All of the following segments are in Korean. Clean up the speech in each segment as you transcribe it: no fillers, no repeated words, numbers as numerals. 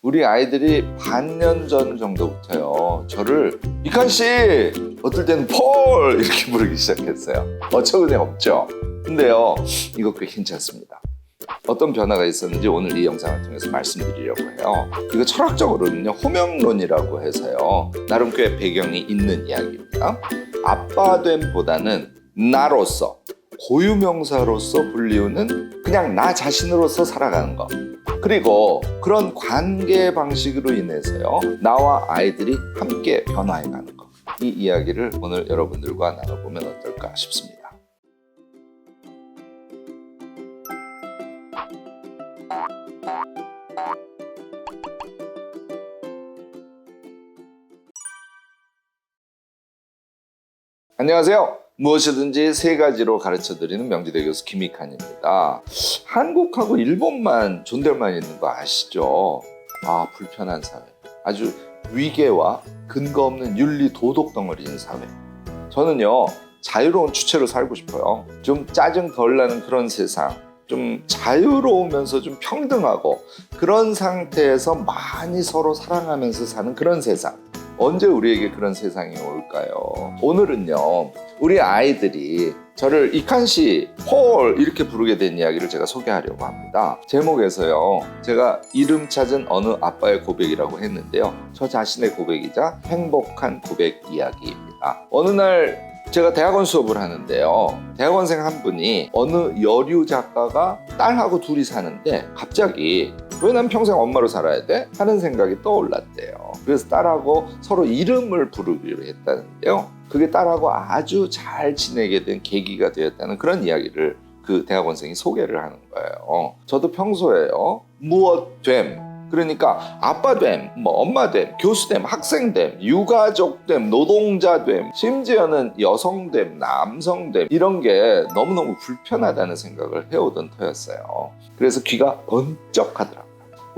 우리 아이들이 반년 전 정도부터요, 저를 이칸씨, 어떨 때는 폴 이렇게 부르기 시작했어요. 어처구니 없죠? 근데요, 이거 꽤 괜찮습니다. 어떤 변화가 있었는지 오늘 이 영상을 통해서 말씀드리려고 해요. 이거 철학적으로는요, 호명론이라고 해서요, 나름 꽤 배경이 있는 이야기입니다. 아빠됨보다는 나로서, 고유명사로서 불리우는 그냥 나 자신으로서 살아가는 것, 그리고 그런 관계 방식으로 인해서요, 나와 아이들이 함께 변화해가는 것, 이 이야기를 오늘 여러분들과 나눠보면 어떨까 싶습니다. 안녕하세요. 무엇이든지 세 가지로 가르쳐드리는 명지대 교수 김익환입니다. 한국하고 일본만 존댓말 있는 거 아시죠? 아, 불편한 사회. 아주 위계와 근거 없는 윤리 도덕 덩어리인 사회. 저는요, 자유로운 주체로 살고 싶어요. 좀 짜증 덜 나는 그런 세상. 좀 자유로우면서 좀 평등하고 그런 상태에서 많이 서로 사랑하면서 사는 그런 세상. 언제 우리에게 그런 세상이 올까요? 오늘은요, 우리 아이들이 저를 이칸씨, 폴 이렇게 부르게 된 이야기를 제가 소개하려고 합니다. 제목에서요, 제가 이름 찾은 어느 아빠의 고백이라고 했는데요, 저 자신의 고백이자 행복한 고백 이야기입니다. 어느 날 제가 대학원 수업을 하는데요, 대학원생 한 분이 어느 여류 작가가 딸하고 둘이 사는데 갑자기 왜 난 평생 엄마로 살아야 돼? 하는 생각이 떠올랐대요. 그래서 딸하고 서로 이름을 부르기로 했다는데요, 그게 딸하고 아주 잘 지내게 된 계기가 되었다는 그런 이야기를 그 대학원생이 소개를 하는 거예요. 저도 평소에요, 무엇됨, 그러니까 아빠됨, 엄마됨, 교수됨, 학생됨, 유가족됨, 노동자됨, 심지어는 여성됨, 남성됨, 이런 게 너무너무 불편하다는 생각을 해오던 터였어요. 그래서 귀가 번쩍하더라고요.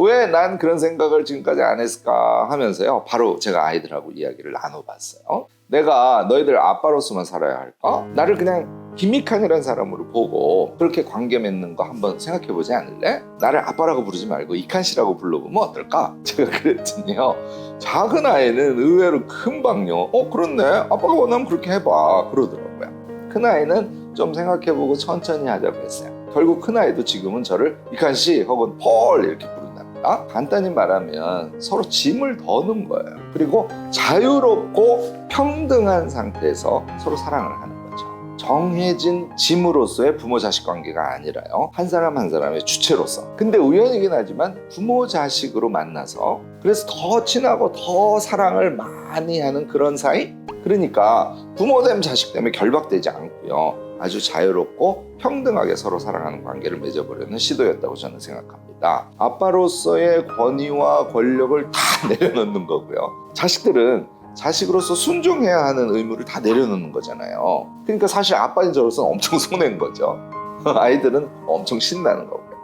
왜 난 그런 생각을 지금까지 안 했을까 하면서요, 바로 제가 아이들하고 이야기를 나눠봤어요. 내가 너희들 아빠로서만 살아야 할까? 나를 그냥 김익환이라는 사람으로 보고 그렇게 관계 맺는 거 한번 생각해보지 않을래? 나를 아빠라고 부르지 말고 이칸씨라고 불러보면 어떨까? 제가 그랬더니요, 작은 아이는 의외로 금방요, 그렇네, 아빠가 원하면 그렇게 해봐, 그러더라고요. 큰 아이는 좀 생각해보고 천천히 하자고 했어요. 결국 큰 아이도 지금은 저를 이칸씨 혹은 폴 이렇게 부른답니다. 간단히 말하면 서로 짐을 더 넣은 거예요. 그리고 자유롭고 평등한 상태에서 서로 사랑을 하는 거죠. 정해진 짐으로서의 부모-자식 관계가 아니라요, 한 사람 한 사람의 주체로서. 근데 우연이긴 하지만 부모-자식으로 만나서 그래서 더 친하고 더 사랑을 많이 하는 그런 사이? 그러니까 부모됨 자식 때문에 결박되지 않고요, 아주 자유롭고 평등하게 서로 사랑하는 관계를 맺어보려는 시도였다고 저는 생각합니다. 아빠로서의 권위와 권력을 다 내려놓는 거고요, 자식들은 자식으로서 순종해야 하는 의무를 다 내려놓는 거잖아요. 그러니까 사실 아빠인 저로서는 엄청 손해인 거죠. 아이들은 엄청 신나는 거고요.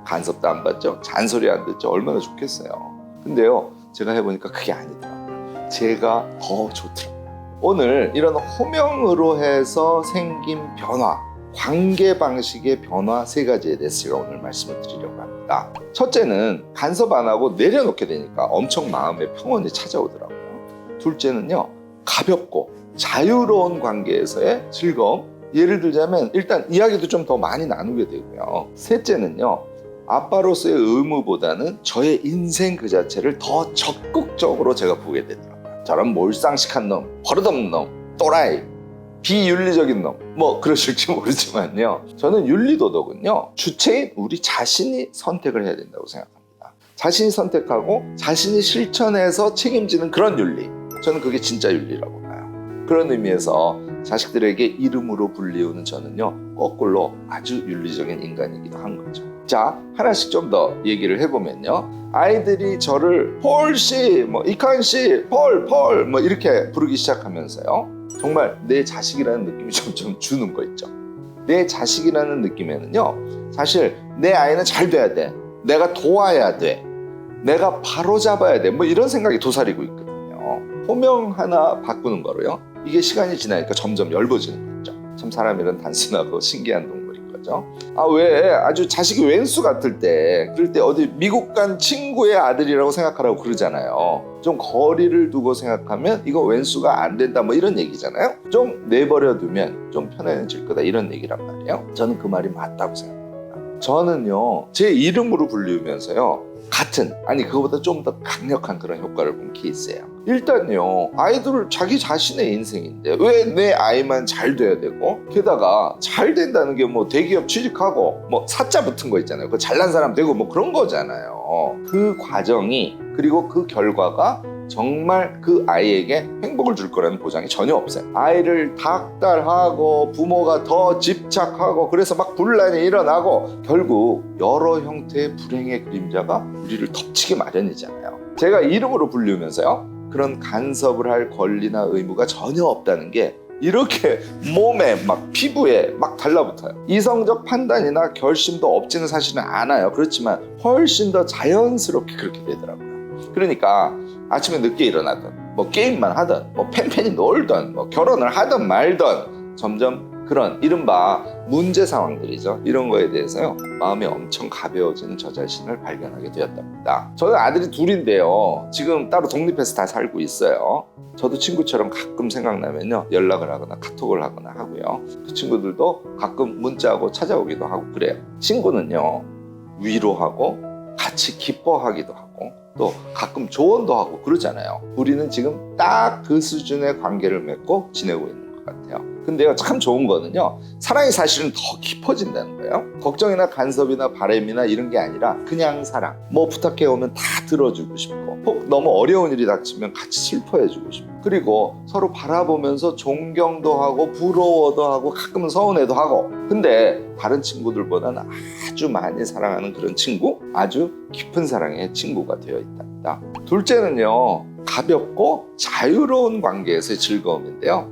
간섭도 안 받죠, 잔소리 안 듣죠. 얼마나 좋겠어요. 근데요, 제가 해보니까 그게 아니더라고요. 제가 더 좋더라고요. 오늘 이런 호명으로 해서 생긴 변화, 관계 방식의 변화 세 가지에 대해서 제가 오늘 말씀을 드리려고 합니다. 첫째는 간섭 안 하고 내려놓게 되니까 엄청 마음의 평온이 찾아오더라고요. 둘째는요, 가볍고 자유로운 관계에서의 즐거움. 예를 들자면 일단 이야기도 좀 더 많이 나누게 되고요. 셋째는요, 아빠로서의 의무보다는 저의 인생 그 자체를 더 적극적으로 제가 보게 되더라고요. 저런 몰상식한 놈, 버릇없는 놈, 또라이, 비윤리적인 놈, 그러실지 모르지만요, 저는 윤리도덕은요, 주체인 우리 자신이 선택을 해야 된다고 생각합니다. 자신이 선택하고 자신이 실천해서 책임지는 그런 윤리, 저는 그게 진짜 윤리라고 봐요. 그런 의미에서 자식들에게 이름으로 불리우는 저는요, 거꾸로 아주 윤리적인 인간이기도 한 거죠. 자, 하나씩 좀 더 얘기를 해보면요, 아이들이 저를 폴씨, 이칸씨, 폴 이렇게 부르기 시작하면서요, 정말 내 자식이라는 느낌이 점점 주는 거 있죠. 내 자식이라는 느낌에는요, 사실 내 아이는 잘 돼야 돼, 내가 도와야 돼, 내가 바로잡아야 돼, 이런 생각이 도사리고 있거든요. 호명 하나 바꾸는 거로요, 이게 시간이 지나니까 점점 엷어지는 거죠. 참 사람이란 단순하고 신기한 동물이거든요. 거죠. 아, 왜 아주 자식이 왼수 같을 때 그럴 때 어디 미국 간 친구의 아들이라고 생각하라고 그러잖아요. 좀 거리를 두고 생각하면 이거 왼수가 안 된다 뭐 이런 얘기잖아요. 좀 내버려 두면 좀 편해질 거다 이런 얘기란 말이에요. 저는 그 말이 맞다고 생각합니다. 저는요 제 이름으로 불리우면서요 같은 아니 그거보다 좀 더 강력한 그런 효과를 본 케이스예요. 일단요 아이들을 자기 자신의 인생인데 왜 내 아이만 잘 돼야 되고 게다가 잘 된다는 게 뭐 대기업 취직하고 뭐 사자 붙은 거 있잖아요. 그 잘난 사람 되고 뭐 그런 거잖아요. 그 과정이 그리고 그 결과가 정말 그 아이에게 행복을 줄 거라는 보장이 전혀 없어요. 아이를 닥달하고 부모가 더 집착하고 그래서 막 분란이 일어나고 결국 여러 형태의 불행의 그림자가 우리를 덮치기 마련이잖아요. 제가 이름으로 불리우면서요 그런 간섭을 할 권리나 의무가 전혀 없다는 게 이렇게 몸에 막 피부에 막 달라붙어요. 이성적 판단이나 결심도 없지는 사실은 않아요. 그렇지만 훨씬 더 자연스럽게 그렇게 되더라고요. 그러니까 아침에 늦게 일어나든 뭐 게임만 하든 뭐 팬팬이 놀든 뭐 결혼을 하든 말든 점점 그런 이른바 문제 상황들이죠. 이런 거에 대해서요 마음이 엄청 가벼워지는 저 자신을 발견하게 되었답니다. 저는 아들이 둘인데요 지금 따로 독립해서 다 살고 있어요. 저도 친구처럼 가끔 생각나면요 연락을 하거나 카톡을 하거나 하고요. 그 친구들도 가끔 문자하고 찾아오기도 하고 그래요. 친구는요 위로하고 같이 기뻐하기도 하고 또 가끔 조언도 하고 그러잖아요. 우리는 지금 딱 그 수준의 관계를 맺고 지내고 있는 것 같아요. 근데요 참 좋은 거는요 사랑이 사실은 더 깊어진다는 거예요. 걱정이나 간섭이나 바램이나 이런 게 아니라 그냥 사랑. 뭐 부탁해 오면 다 들어주고 싶고 혹 너무 어려운 일이 닥치면 같이 슬퍼해 주고 싶고 그리고 서로 바라보면서 존경도 하고 부러워도 하고 가끔은 서운해도 하고 근데 다른 친구들보다는 아주 많이 사랑하는 그런 친구 아주 깊은 사랑의 친구가 되어 있답니다. 둘째는요 가볍고 자유로운 관계에서의 즐거움인데요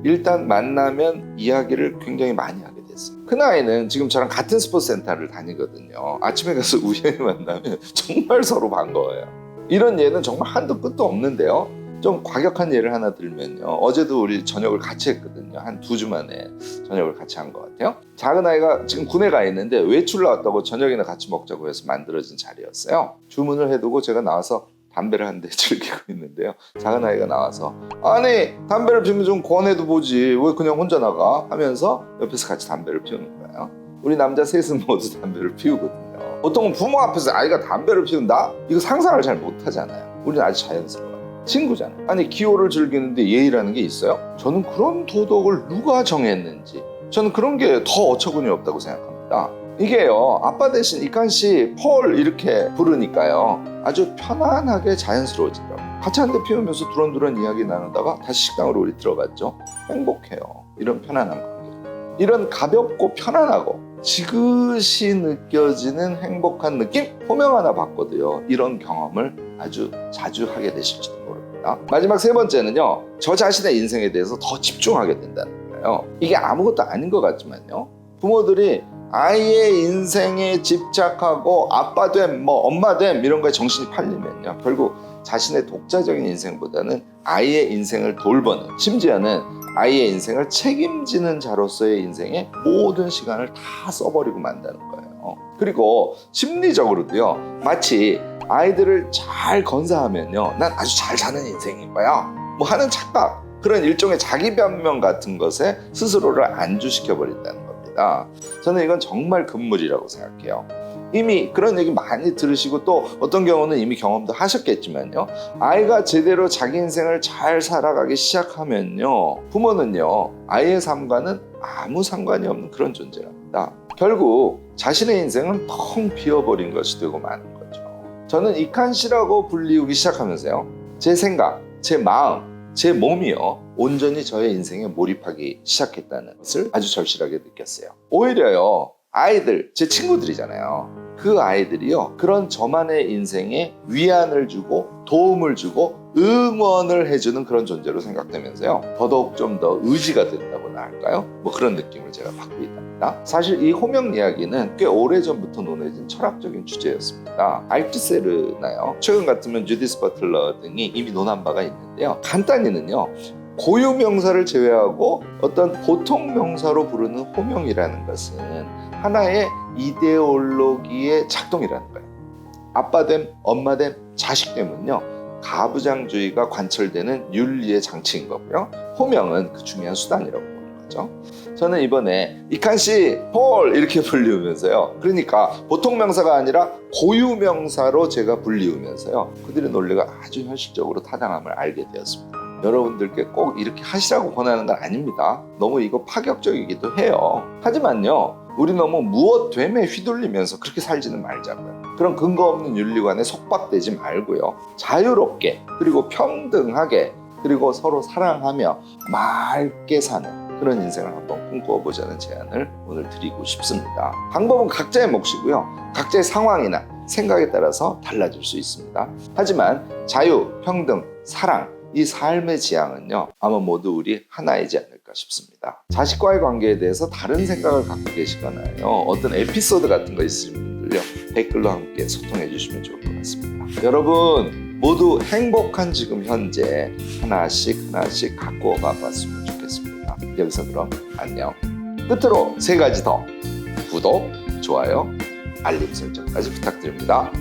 일단 만나면 이야기를 굉장히 많이 하게 됐어요. 큰아이는 지금 저랑 같은 스포츠 센터를 다니거든요. 아침에 가서 우연히 만나면 정말 서로 반가워요. 이런 예는 정말 한도 끝도 없는데요. 좀 과격한 예를 하나 들면요. 어제도 우리 저녁을 같이 했거든요. 한 2주 만에 저녁을 같이 한 것 같아요. 작은 아이가 지금 군에 가 있는데 외출 나왔다고 저녁이나 같이 먹자고 해서 만들어진 자리였어요. 주문을 해두고 제가 나와서 담배를 한 대 즐기고 있는데요. 작은 아이가 나와서 아니 담배를 피우면 좀 권해도 보지 왜 그냥 혼자 나가 하면서 옆에서 같이 담배를 피우는 거예요. 우리 남자 셋은 모두 담배를 피우거든요. 보통은 부모 앞에서 아이가 담배를 피운다? 이거 상상을 잘 못하잖아요. 우리는 아주 자연스러워요. 친구잖아요. 아니 기호를 즐기는데 예의라는 게 있어요? 저는 그런 도덕을 누가 정했는지 저는 그런 게 더 어처구니 없다고 생각합니다. 이게요 아빠 대신 이칸씨 폴 이렇게 부르니까요 아주 편안하게 자연스러워지더라고요. 같이 한 대 피우면서 두런두런 이야기 나누다가 다시 식당으로 우리 들어갔죠. 행복해요. 이런 편안한 관계. 이런 가볍고 편안하고 지그시 느껴지는 행복한 느낌? 호명 하나 받거든요. 이런 경험을 아주 자주 하게 되실지도 모릅니다. 마지막 세 번째는요 저 자신의 인생에 대해서 더 집중하게 된다는 거예요. 이게 아무것도 아닌 것 같지만요 부모들이 아이의 인생에 집착하고 아빠 됨, 뭐 엄마 됨 이런 거에 정신이 팔리면요 결국 자신의 독자적인 인생보다는 아이의 인생을 돌보는 심지어는 아이의 인생을 책임지는 자로서의 인생에 모든 시간을 다 써버리고 만다는 거예요. 그리고 심리적으로도요 마치 아이들을 잘 건사하면요 난 아주 잘 사는 인생인 거야 뭐 하는 착각 그런 일종의 자기 변명 같은 것에 스스로를 안주시켜 버린다는 겁니다. 저는 이건 정말 금물이라고 생각해요. 이미 그런 얘기 많이 들으시고 또 어떤 경우는 이미 경험도 하셨겠지만요 아이가 제대로 자기 인생을 잘 살아가기 시작하면요 부모는요 아이의 삶과는 아무 상관이 없는 그런 존재랍니다. 결국 자신의 인생은 텅 비어버린 것이 되고 마는 거죠. 저는 이칸씨라고 불리우기 시작하면서요 제 생각, 제 마음 제 몸이요 온전히 저의 인생에 몰입하기 시작했다는 것을 아주 절실하게 느꼈어요. 오히려요 아이들 제 친구들이잖아요. 그 아이들이요 그런 저만의 인생에 위안을 주고 도움을 주고 응원을 해주는 그런 존재로 생각되면서요 더더욱 좀 더 의지가 된다고나 할까요? 뭐 그런 느낌을 제가 받고 있답니다. 사실 이 호명 이야기는 꽤 오래전부터 논해진 철학적인 주제였습니다. 알트세르나요 최근 같으면 주디스 버틀러 등이 이미 논한 바가 있는데요 간단히는요 고유 명사를 제외하고 어떤 보통 명사로 부르는 호명이라는 것은 하나의 이데올로기의 작동이라는 거예요. 아빠됨, 엄마됨, 자식됨은요, 가부장주의가 관철되는 윤리의 장치인 거고요. 호명은 그 중요한 수단이라고 보는 거죠. 저는 이번에 이칸씨, 폴 이렇게 불리우면서요. 그러니까 보통 명사가 아니라 고유 명사로 제가 불리우면서요. 그들의 논리가 아주 현실적으로 타당함을 알게 되었습니다. 여러분들께 꼭 이렇게 하시라고 권하는 건 아닙니다. 너무 이거 파격적이기도 해요. 하지만요, 우리 너무 무엇됨에 휘둘리면서 그렇게 살지는 말자고요. 그런 근거 없는 윤리관에 속박되지 말고요. 자유롭게, 그리고 평등하게, 그리고 서로 사랑하며 맑게 사는 그런 인생을 한번 꿈꿔보자는 제안을 오늘 드리고 싶습니다. 방법은 각자의 몫이고요. 각자의 상황이나 생각에 따라서 달라질 수 있습니다. 하지만 자유, 평등, 사랑, 이 삶의 지향은요, 아마 모두 우리 하나이지 않을까 싶습니다. 자식과의 관계에 대해서 다른 생각을 갖고 계시거나요, 어떤 에피소드 같은 거 있으신 분들요, 댓글로 함께 소통해 주시면 좋을 것 같습니다. 여러분 모두 행복한 지금 현재 하나씩 갖고 가봤으면 좋겠습니다. 여기서 그럼 안녕. 끝으로 3가지 더: 구독, 좋아요, 알림 설정까지 부탁드립니다.